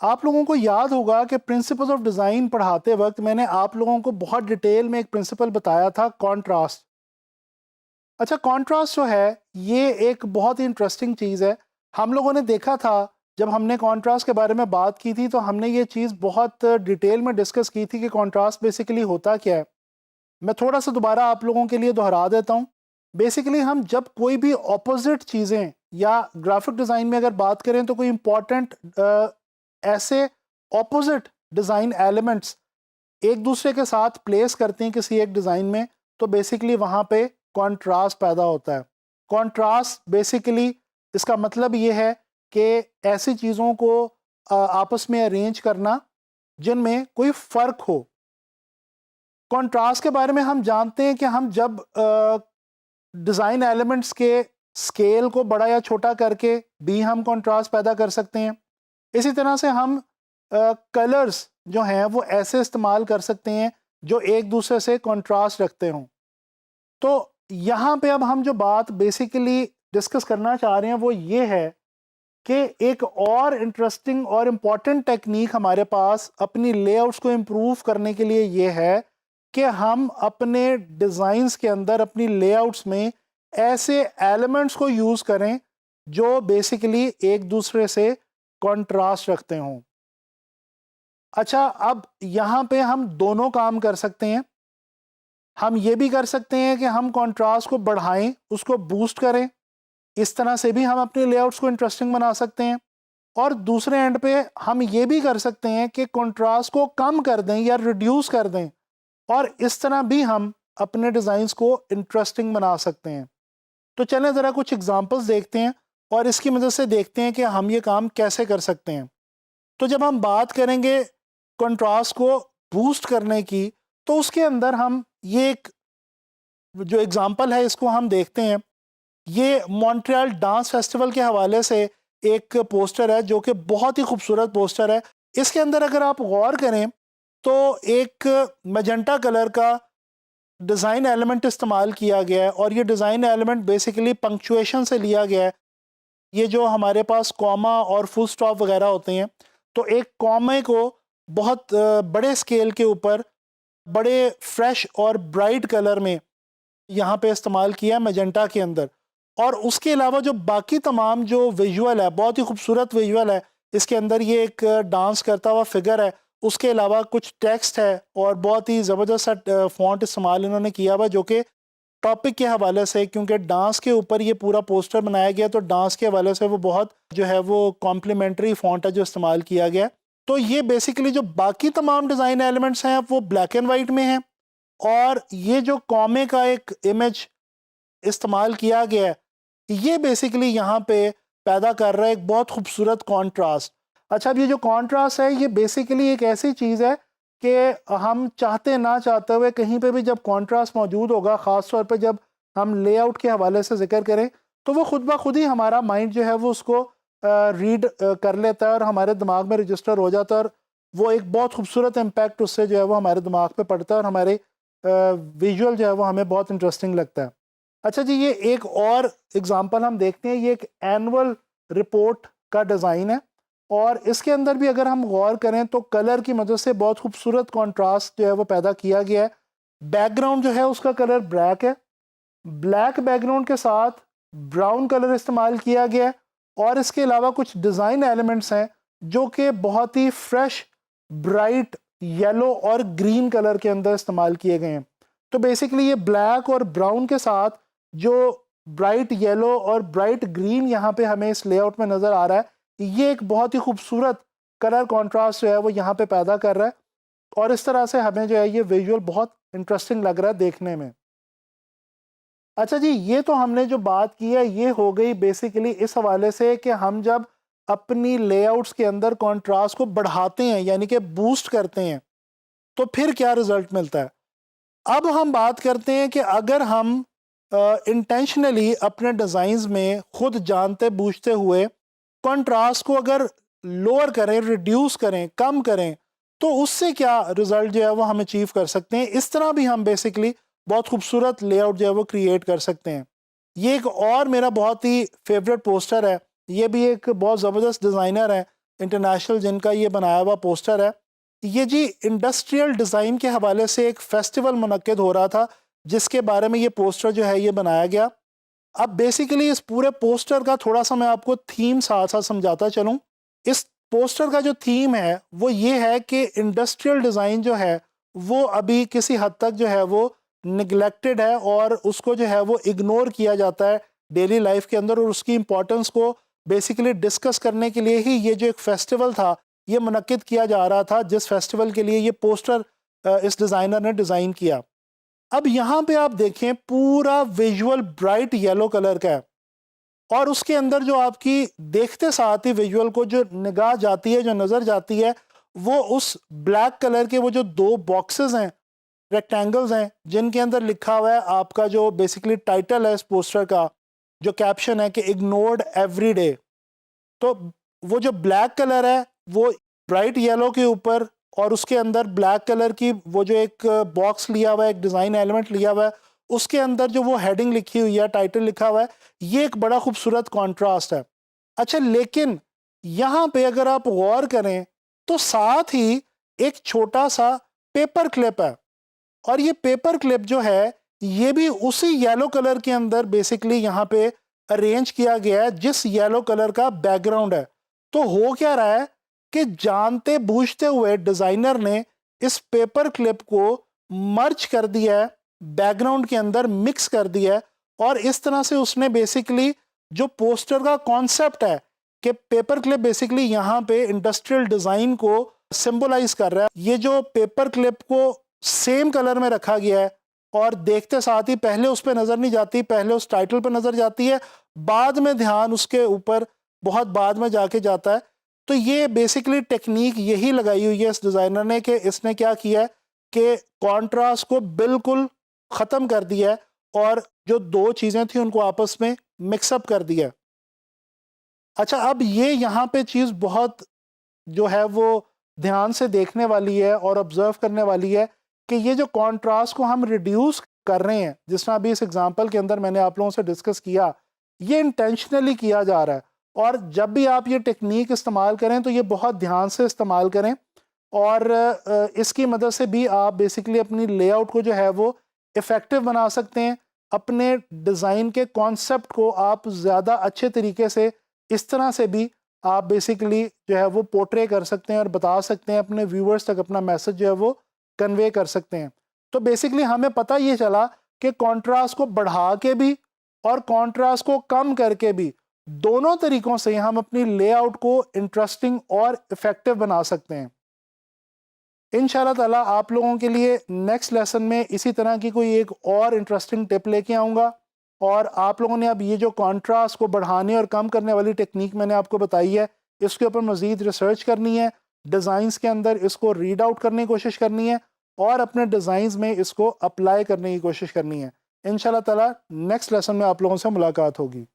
आप लोगों को याद होगा कि प्रिंसिपल्स ऑफ डिज़ाइन पढ़ाते वक्त मैंने आप लोगों को बहुत डिटेल में एक प्रिंसिपल बताया था, कॉन्ट्रास्ट। अच्छा, कॉन्ट्रास्ट जो है ये एक बहुत ही इंटरेस्टिंग चीज़ है। हम लोगों ने देखा था जब हमने कॉन्ट्रास्ट के बारे में बात की थी, तो हमने ये चीज़ बहुत डिटेल में डिस्कस की थी कि कॉन्ट्रास्ट बेसिकली होता क्या है। मैं थोड़ा सा दोबारा आप लोगों के लिए दोहरा देता हूँ। बेसिकली हम जब कोई भी ऑपोजिट चीज़ें या ग्राफिक डिज़ाइन में अगर बात करें तो कोई इंपॉर्टेंट ऐसे ऑपोजिट डिज़ाइन एलिमेंट्स एक दूसरे के साथ प्लेस करते हैं किसी एक डिज़ाइन में, तो बेसिकली वहाँ पे कॉन्ट्रास्ट पैदा होता है। कॉन्ट्रास्ट बेसिकली इसका मतलब ये है कि ऐसी चीज़ों को आपस में अरेंज करना जिनमें कोई फ़र्क हो। कॉन्ट्रास्ट के बारे में हम जानते हैं कि हम जब डिज़ाइन एलिमेंट्स के स्केल को बड़ा या छोटा करके भी हम कॉन्ट्रास्ट पैदा कर सकते हैं। इसी तरह से हम कलर्स जो हैं वो ऐसे इस्तेमाल कर सकते हैं जो एक दूसरे से कॉन्ट्रास्ट रखते हों। तो यहाँ पे अब हम जो बात बेसिकली डिस्कस करना चाह रहे हैं वो ये है कि एक और इंटरेस्टिंग और इम्पॉर्टेंट टेक्निक हमारे पास अपनी लेआउट्स को इम्प्रूव करने के लिए ये है कि हम अपने डिज़ाइंस के अंदर अपनी लेआउट्स में ऐसे एलिमेंट्स को यूज़ करें जो बेसिकली एक दूसरे से कॉन्ट्रास्ट रखते हों। अच्छा, अब यहाँ पे हम दोनों काम कर सकते हैं। हम ये भी कर सकते हैं कि हम कॉन्ट्रास्ट को बढ़ाएं, उसको बूस्ट करें। इस तरह से भी हम अपने लेआउट्स को इंटरेस्टिंग बना सकते हैं। और दूसरे एंड पे हम ये भी कर सकते हैं कि कॉन्ट्रास्ट को कम कर दें या रिड्यूस कर दें, और इस तरह भी हम अपने डिज़ाइंस को इंटरेस्टिंग बना सकते हैं। तो चलें ज़रा कुछ एग्जांपल्स देखते हैं और इसकी मदद से देखते हैं कि हम ये काम कैसे कर सकते हैं। तो जब हम बात करेंगे कंट्रास्ट को बूस्ट करने की, तो उसके अंदर हम ये एक जो एग्जांपल है इसको हम देखते हैं। ये मॉन्ट्रियल डांस फेस्टिवल के हवाले से एक पोस्टर है जो कि बहुत ही खूबसूरत पोस्टर है। इसके अंदर अगर आप गौर करें तो एक मैजेंटा कलर का डिज़ाइन एलिमेंट इस्तेमाल किया गया है, और ये डिज़ाइन एलिमेंट बेसिकली पंक्चुएशन से लिया गया है। ये जो हमारे पास कॉमा और फुल स्टॉप वगैरह होते हैं, तो एक कॉमे को बहुत बड़े स्केल के ऊपर बड़े फ्रेश और ब्राइट कलर में यहाँ पे इस्तेमाल किया है मैजेंटा के अंदर। और उसके अलावा जो बाकी तमाम जो विजुअल है, बहुत ही खूबसूरत विजुअल है। इसके अंदर ये एक डांस करता हुआ फिगर है, उसके अलावा कुछ टेक्स्ट है और बहुत ही ज़बरदस्त सा फॉन्ट इस्तेमाल इन्होंने किया हुआ जो कि टॉपिक के हवाले से, क्योंकि डांस के ऊपर ये पूरा पोस्टर बनाया गया, तो डांस के हवाले से वो बहुत जो है वो कॉम्प्लीमेंट्री फॉन्ट है जो इस्तेमाल किया गया। तो ये बेसिकली जो बाकी तमाम डिज़ाइन एलिमेंट्स हैं वो ब्लैक एंड वाइट में हैं, और ये जो कॉमे का एक इमेज इस्तेमाल किया गया है ये बेसिकली यहाँ पे पैदा कर रहा है एक बहुत खूबसूरत कॉन्ट्रास्ट। अच्छा, अब ये जो कॉन्ट्रास्ट है ये बेसिकली एक ऐसी चीज़ है कि हम चाहते ना चाहते हुए कहीं पे भी जब कॉन्ट्रास्ट मौजूद होगा, ख़ास तौर पे जब हम लेआउट के हवाले से जिक्र करें, तो वो खुद ब खुद ही हमारा माइंड जो है वो उसको रीड कर लेता है और हमारे दिमाग में रजिस्टर हो जाता है, और वो एक बहुत खूबसूरत इम्पैक्ट उससे जो है वो हमारे दिमाग पे पड़ता है, और हमारे विजुअल जो है वो हमें बहुत इंटरेस्टिंग लगता है। अच्छा जी, ये एक और एग्जांपल हम देखते हैं। ये एक एनुअल रिपोर्ट का डिज़ाइन है, और इसके अंदर भी अगर हम गौर करें तो कलर की मदद से बहुत खूबसूरत कॉन्ट्रास्ट जो है वो पैदा किया गया है। बैकग्राउंड जो है उसका कलर ब्लैक है, ब्लैक बैकग्राउंड के साथ ब्राउन कलर इस्तेमाल किया गया है, और इसके अलावा कुछ डिज़ाइन एलिमेंट्स हैं जो कि बहुत ही फ्रेश ब्राइट येलो और ग्रीन कलर के अंदर इस्तेमाल किए गए हैं। तो बेसिकली ये ब्लैक और ब्राउन के साथ जो ब्राइट येलो और ब्राइट ग्रीन यहाँ पे हमें इस लेआउट में नज़र आ रहा है, ये एक बहुत ही खूबसूरत कलर कॉन्ट्रास्ट जो है वो यहाँ पे पैदा कर रहा है, और इस तरह से हमें जो है ये विजुअल बहुत इंटरेस्टिंग लग रहा है देखने में। अच्छा जी, ये तो हमने जो बात की है ये हो गई बेसिकली इस हवाले से कि हम जब अपनी लेआउट्स के अंदर कॉन्ट्रास्ट को बढ़ाते हैं यानी कि बूस्ट करते हैं तो फिर क्या रिजल्ट मिलता है। अब हम बात करते हैं कि अगर हम इंटेंशनली अपने डिज़ाइंस में खुद जानते बूझते हुए कंट्रास्ट को अगर लोअर करें, रिड्यूस करें, कम करें, तो उससे क्या रिज़ल्ट जो है वो हम अचीव कर सकते हैं। इस तरह भी हम बेसिकली बहुत खूबसूरत लेआउट जो है वो क्रिएट कर सकते हैं। ये एक और मेरा बहुत ही फेवरेट पोस्टर है। ये भी एक बहुत ज़बरदस्त डिज़ाइनर है इंटरनेशनल जिनका ये बनाया हुआ पोस्टर है, ये जी इंडस्ट्रियल डिज़ाइन के हवाले से एक फेस्टिवल मुनक्किद हो रहा था जिसके बारे में ये पोस्टर जो है ये बनाया गया। अब बेसिकली इस पूरे पोस्टर का थोड़ा सा मैं आपको थीम साथ साथ समझाता चलूँ। इस पोस्टर का जो थीम है वो ये है कि इंडस्ट्रियल डिज़ाइन जो है वो अभी किसी हद तक जो है वो निगलेक्टेड है और उसको जो है वो इग्नोर किया जाता है डेली लाइफ के अंदर, और उसकी इम्पोर्टेंस को बेसिकली डिस्कस करने के लिए ही ये जो एक फेस्टिवल था ये मुनक्किद किया जा रहा था, जिस फेस्टिवल के लिए ये पोस्टर इस डिज़ाइनर ने डिज़ाइन किया। अब यहाँ पे आप देखें पूरा विजुअल ब्राइट येलो कलर का है और उसके अंदर जो आपकी देखते साथ ही विजुअल को जो निगाह जाती है, जो नज़र जाती है, वो उस ब्लैक कलर के वो जो दो बॉक्सेस हैं, रेक्टेंगल्स हैं, जिनके अंदर लिखा हुआ है आपका जो बेसिकली टाइटल है इस पोस्टर का, जो कैप्शन है कि इग्नोर्ड एवरी डे। तो वो जो ब्लैक कलर है वो ब्राइट येलो के ऊपर और उसके अंदर ब्लैक कलर की वो जो एक बॉक्स लिया हुआ है, एक डिज़ाइन एलिमेंट लिया हुआ है, उसके अंदर जो वो हेडिंग लिखी हुई है, टाइटल लिखा हुआ है, ये एक बड़ा खूबसूरत कॉन्ट्रास्ट है। अच्छा, लेकिन यहाँ पे अगर आप गौर करें तो साथ ही एक छोटा सा पेपर क्लिप है और ये पेपर क्लिप जो है ये भी उसी येलो कलर के अंदर बेसिकली यहाँ पे अरेंज किया गया है जिस येलो कलर का बैकग्राउंड है। तो हो क्या रहा है कि जानते बूझते हुए डिज़ाइनर ने इस पेपर क्लिप को मर्ज कर दिया है, बैकग्राउंड के अंदर मिक्स कर दिया है, और इस तरह से उसने बेसिकली जो पोस्टर का कॉन्सेप्ट है कि पेपर क्लिप बेसिकली यहाँ पे इंडस्ट्रियल डिज़ाइन को सिंबलाइज कर रहा है। ये जो पेपर क्लिप को सेम कलर में रखा गया है और देखते साथ ही पहले उस पर नज़र नहीं जाती, पहले उस टाइटल पर नज़र जाती है, बाद में ध्यान उसके ऊपर बहुत बाद में जाके जाता है। तो ये बेसिकली टेक्निक यही लगाई हुई है इस डिज़ाइनर ने कि इसने क्या किया है कि कॉन्ट्रास्ट को बिल्कुल ख़त्म कर दिया है और जो दो चीज़ें थी उनको आपस में मिक्सअप कर दिया है। अच्छा, अब ये यहाँ पे चीज़ बहुत जो है वो ध्यान से देखने वाली है और ऑब्जर्व करने वाली है कि ये जो कॉन्ट्रास्ट को हम रिड्यूस कर रहे हैं, जिस तरह अभी इस एग्जांपल के अंदर मैंने आप लोगों से डिस्कस किया, ये इंटेंशनली किया जा रहा है। और जब भी आप ये टेक्निक इस्तेमाल करें तो ये बहुत ध्यान से इस्तेमाल करें और इसकी मदद से भी आप बेसिकली अपनी लेआउट को जो है वो इफ़ेक्टिव बना सकते हैं। अपने डिज़ाइन के कॉन्सेप्ट को आप ज़्यादा अच्छे तरीके से इस तरह से भी आप बेसिकली जो है वो पोर्ट्रे कर सकते हैं और बता सकते हैं, अपने व्यूअर्स तक अपना मैसेज जो है वो कन्वे कर सकते हैं। तो बेसिकली हमें पता ये चला कि कॉन्ट्रास्ट को बढ़ा के भी और कॉन्ट्रास्ट को कम करके भी, दोनों तरीकों से हम अपनी लेआउट को इंटरेस्टिंग और इफ़ेक्टिव बना सकते हैं। इंशाल्लाह ताला आप लोगों के लिए नेक्स्ट लेसन में इसी तरह की कोई एक और इंटरेस्टिंग टिप लेके आऊँगा और आप लोगों ने अब ये जो कॉन्ट्रास्ट को बढ़ाने और कम करने वाली टेक्निक मैंने आपको बताई है, इसके ऊपर मज़ीद रिसर्च करनी है, डिज़ाइंस के अंदर इसको रीड आउट करने की कोशिश करनी है और अपने डिज़ाइंस में इसको अप्लाई करने की कोशिश करनी है। इंशाल्लाह ताला नेक्स्ट लेसन में आप लोगों से मुलाकात होगी।